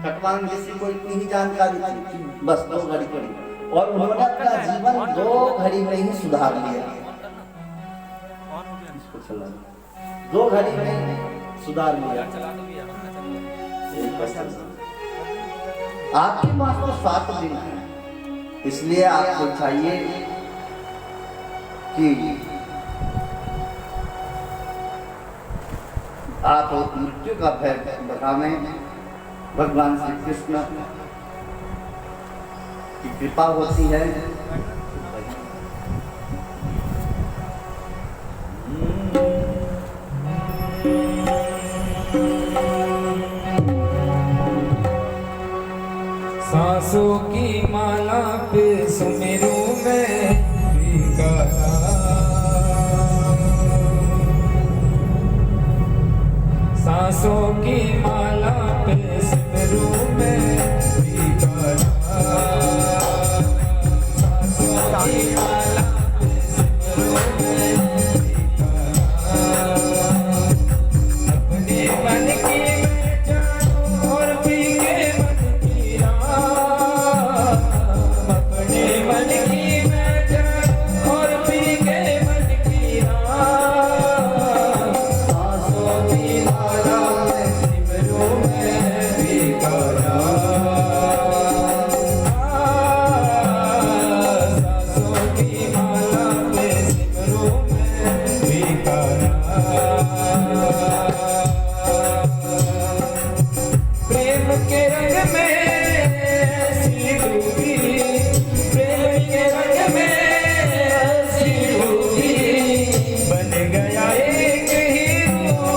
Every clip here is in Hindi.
खटवांग ऋषि को इतनी ही जानकारी थी, बस 2 घड़ी पड़ी और उन्होंने अपना जीवन 2 घड़ी में ही सुधार लिया। 2 घड़ी में सुधार लिया। आपके पास तो 7 दिन है, इसलिए आपको चाहिए कि आप मृत्यु का भय भगावें। भगवान श्री कृष्ण की कृपा होती है। सांसों की माला पे सुमिरू मैं बिकारा, सांसों की माला पे सुमिरू मैं बिकारा, सांसों की माला पे सुमिरू मैं बिकारा, अपने मन की मैं जानू और भीगे मन की राम, अपने मन की मैं जानू और भीगे मन की राम, सांसों की माला में सिमरू मैं बिकारा, सांसों की माला में सिमरू मैं बिकारा। प्रेम के रंग में ऐसी डूबी, प्रेम के रंग में ऐसी डूबी, बन गया एक हीरो,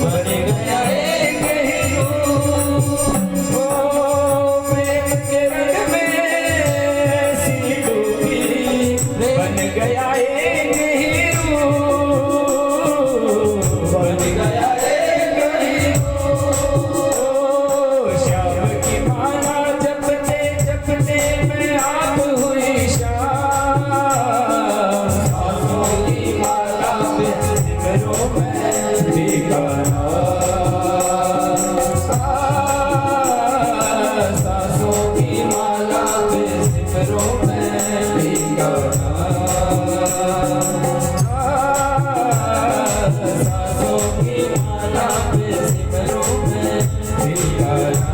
बन गया एक हीरो, ओ प्रेम के रंग में ऐसी डूबी, बन गया एक हीरो, बन गया एक हीरो, श्याम की माला जपते जपते मैं आप हुई श्याम, सांसों की माला पे सिमरो मैं बिकारा, सांसों की माला पे सिमरो मैं बिकारा, सांसों की माला पे सिमरो मैं बिकारा।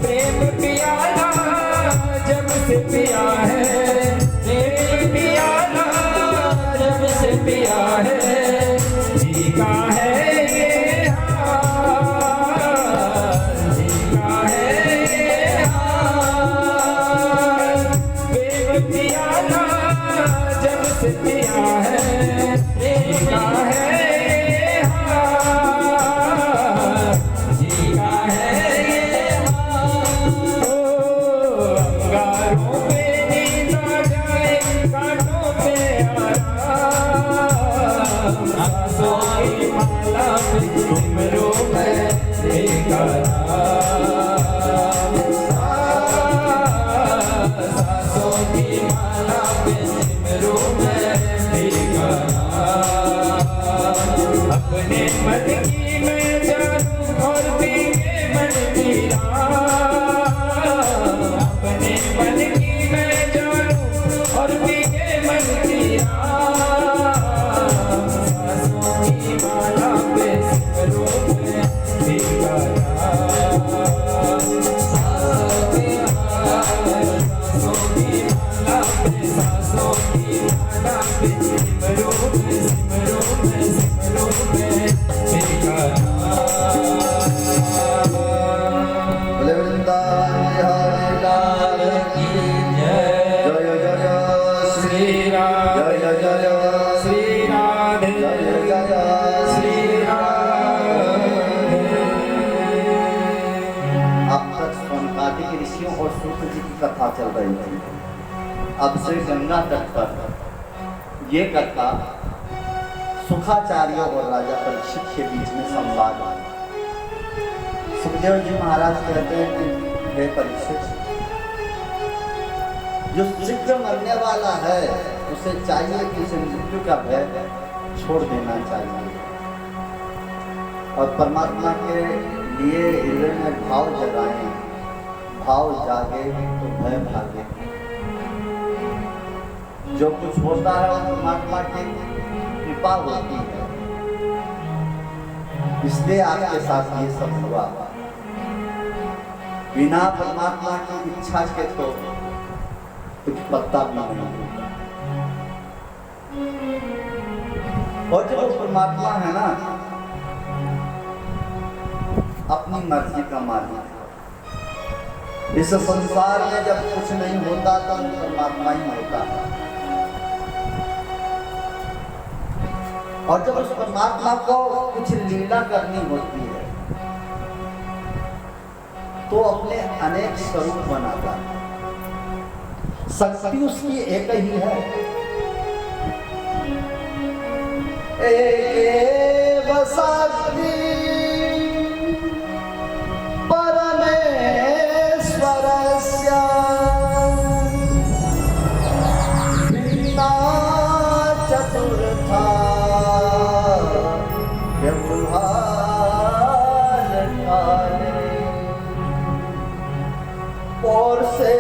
प्रेम पियाला जब से पिया है, प्रेम पियाला जब से पिया है, जी का है ये हाल, जी का है ये हाल, प्रेम पियाला जब से पिया है, जी का है ये हाल, जी का है ये हाल, ओ अंगारों पे नींद आ जाए, कांटों पे आराम, सांसों की माला पे सिमरो मैं बिकारा, सांसों की माला पे सिमरो मैं बिकारा, अपने मन की मैं जानू और भीगे मन की राम, अपने मन की मैं जानू और भीगे मन की राम, सांसों की माला पे सिमरो मैं बिकारा, सांसों की माला पे, सांसों की माला पे सिमरो मैं, सिमरो मैं, सिमरो मैं बिकारा। बोले वृंदावन बिहारी लाल की जय जय जय श्री श्री राम, जय जय श्री राधे, जय जय श्री राधे। अब तक सोनकादिक ऋषियों और सूत जी की कथा चल रही थी। अब से गंगा तट पर ये कथा सुखाचार्य और राजा परीक्षित के बीच में संवाद है। सुखदेव जी महाराज कहते हैं कि हे परीक्षित, जो शीघ्र मरने वाला है उसे चाहिए कि उसे मृत्यु का भय छोड़ देना चाहिए। और परमात्मा के लिए हृदय में भाव जगाएं, भाव जागे तो भय भागे। जो कुछ होता है वो परमात्मा की कृपा होती है, इसलिए आपके साथ ये सब हुआ। बिना परमात्मा की इच्छा के तो कुछ पत्ता भी नहीं होता। और जब वो परमात्मा है ना, अपनी मर्जी का मालिक है। इस संसार में जब कुछ नहीं होता तो परमात्मा ही होता है। और जब उस परमात्मा को कुछ लीला करनी होती है तो अपने अनेक स्वरूप बनाता है। शक्ति उसकी एक ही है, एक शक्ति परमेश्वरस्य भिन्ना चतुर्था व्यवहार काले और से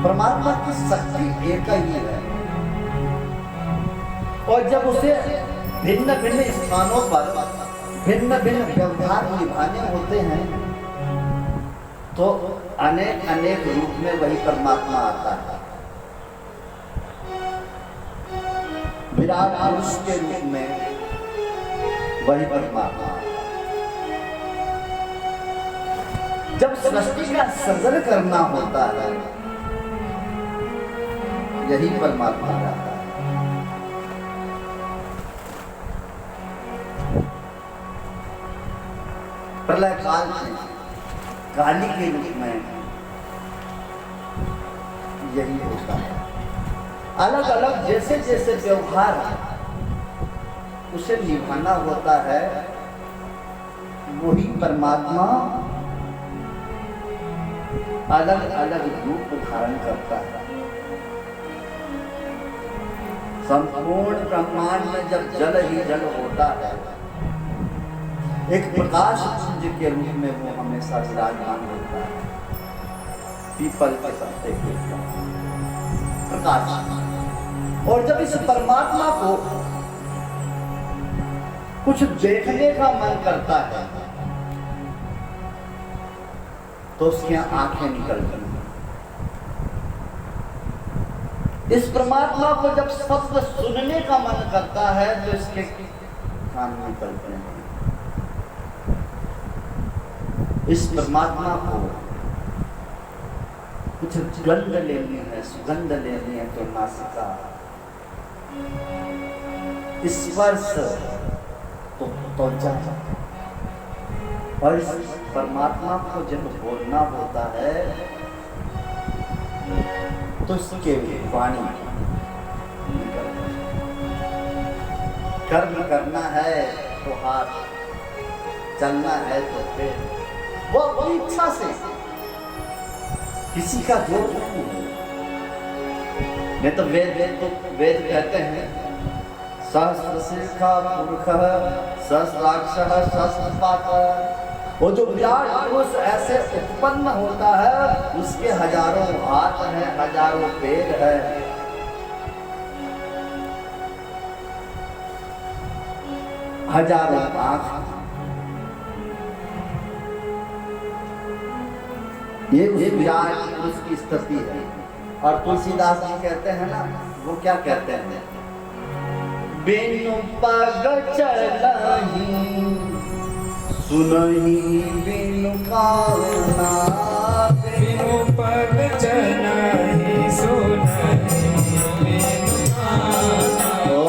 परमात्मा की शक्ति एक ही है। और जब उसे भिन्न भिन्न स्थानों पर भिन्न भिन्न व्यवहार निभाने होते हैं तो अनेक अनेक रूप में वही परमात्मा आता है। विराट पुरुष के रूप में वही परमात्मा। जब सृष्टि का सृजन करना होता है यही परमात्मा रहता है। प्रलय काल में काली के रूप में यही होता है। अलग अलग जैसे जैसे व्यवहार उसे निभाना होता है वही परमात्मा अलग अलग रूप धारण करता है। संपूर्ण ब्रह्मांड में जब जल ही जल होता है, एक प्रकाश पुंज के रूप में वो हमेशा विराजमान होता है। पीपल के पत्ते के प्रकाश। और जब इस परमात्मा को कुछ देखने का मन करता है तो उसकी आंखें निकलती हैं। इस परमात्मा को जब शब्द सुनने का मन करता है तो इसके कान निकलते हैं। इस परमात्मा को कुछ गंध लेनी है, सुगंध लेनी है तो नासिका, स्पर्श तो त्वचा। और इस परमात्मा को जब बोलना होता है तो इसके वाणी। कर्म करना है तो हाथ, चलना है तो पैर, वो अपनी इच्छा से, किसी का जोर नहीं। नहीं तो वेद कहते हैं सहस्रशीर्षा पुरुषः सहस्राक्षः सहस्रपातः। वो जो विराट पुरुष ऐसे उत्पन्न होता है उसके हजारों हाथ हैं, हजारों पैर हैं। हजारों आंख। ये उस विराट पुरुष की स्थिति है। और तुलसीदास जी कहते हैं ना, वो क्या कहते हैं? बिनु पग चलहि सुनहि बिनु काना, बिनु पग चलहि सुनहि बिनु काना। ओ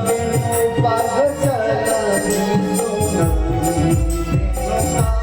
बिनु पग चलहि सुनहि बिनु काना।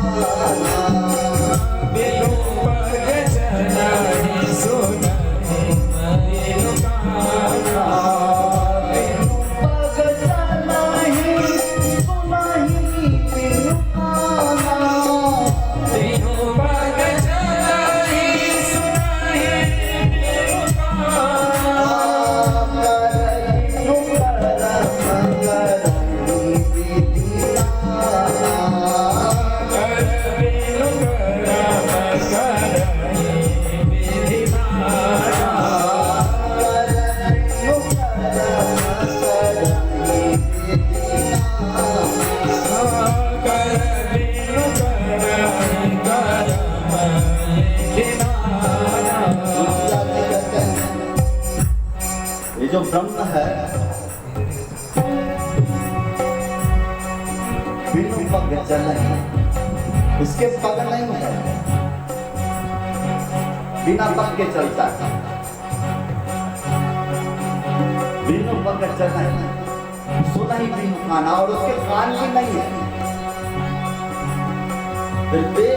ये जो ब्रह्म है बिनु पग चल है, इसके पग नहीं है, बिना पग के चलता है। बिनु पग चल है, सुना ही बिनु काना, और उसके कान भी नहीं है, फिर भी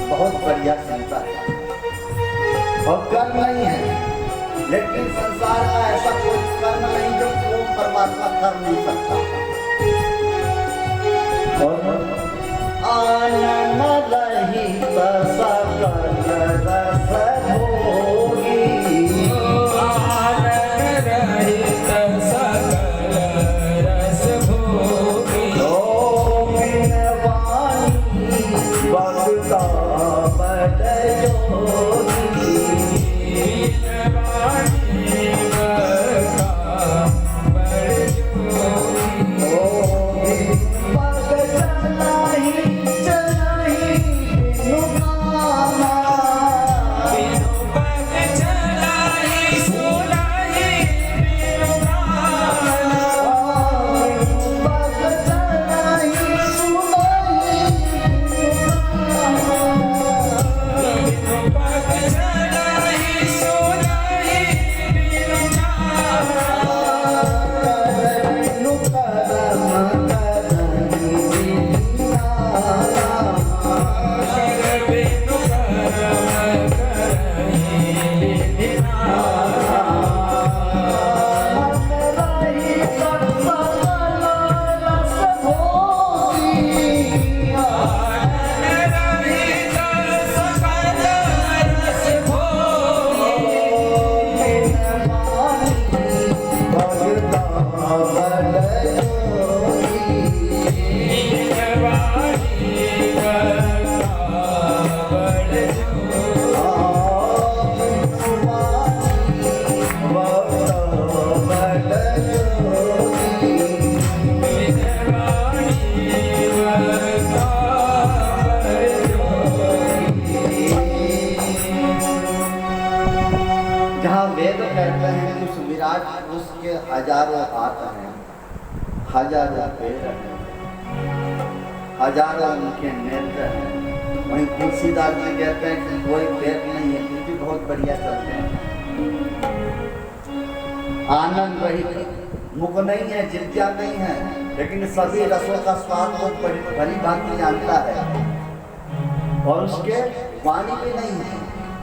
बहुत बढ़िया सुनता है। और कर्म नहीं है, लेकिन संसार का ऐसा कोई कर्म नहीं जो वो परमात्मा कर नहीं सकता। और आनंद रहित सकल रस भोगी, आनंद रहित सकल रस भोगी, बिन वाणी वक्ता बड़ जोगी, बिन वाणी वक्ता बड़ जोगी, पग चलाही चलाही बिनु काना, बिनु पग चलाही सुनाही बिनु काना, पग चलाही सुनाही बिनु पग चलाही सुनाही बिनु काना, बिनु करम करही बिना, बिनु करम करही बिना, रही सकल रस भोगी, आनंद रहित सकल रस भोगी, बिन वाणी भगता बड़ जोगी, बिन वाणी वक्ता बड़ जोगी, बिन वाणी वक्ता बड़ जोगी। जहाँ वेद कहते हैं कि उस विराट पुरुष के हजारों हाथ हैं, हजारों पैर हैं, हजारों उनके नेत्र हैं, वहीं तुलसीदास जी कहते हैं कि कोई पैर नहीं है, फिर भी बहुत बढ़िया चलते हैं। आनंद रहित मुख नहीं है, जिज्ञा नहीं है, लेकिन सभी रसों का स्वाद वो भली भांति जानता है, और उसके वाणी भी नहीं है,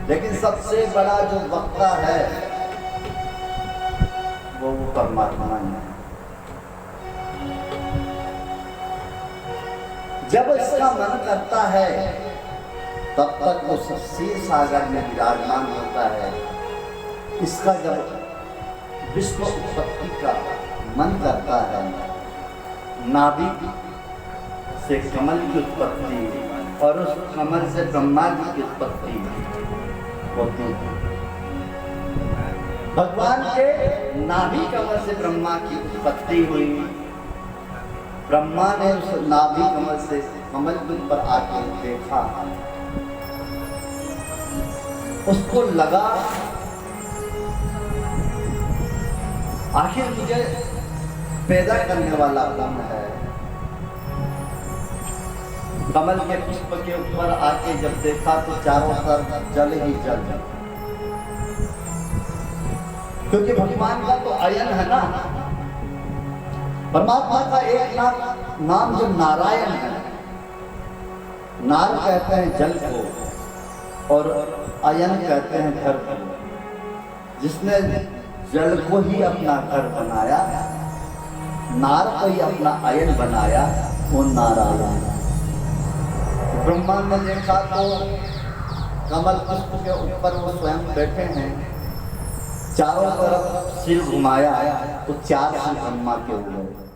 लेकिन सबसे बड़ा जो वक्ता है वो परमात्मा है। जब इसका मन करता है तब तक वो क्षीर सागर में विराजमान होता है। इसका जब विश्व उत्पत्ति का मन करता है, नाभि से कमल की उत्पत्ति और उस कमल से ब्रह्मा जी की उत्पत्ति होती है। भगवान के नाभि कमल से ब्रह्मा की उत्पत्ति हुई। ब्रह्मा ने उस नाभि कमल से कमल के ऊपर आके देखा, उसको लगा आखिर मुझे पैदा करने वाला कौन है। कमल के पुष्प के ऊपर आके जब देखा तो चारों तरफ जल ही जल, क्योंकि भगवान का तो अयन है ना। परमात्मा का एक नाम जो नारायण है, नार कहते हैं जल को और अयन कहते हैं घर को। जिसने जल को ही अपना घर बनाया, नार को ही अपना अयन बनाया, वो नारायण। ब्रह्मा ने देखा तो कमल पुष्प के ऊपर वो स्वयं बैठे हैं, चारों तरफ सिर घुमाया तो चार सिर ब्रह्मा के हो गए।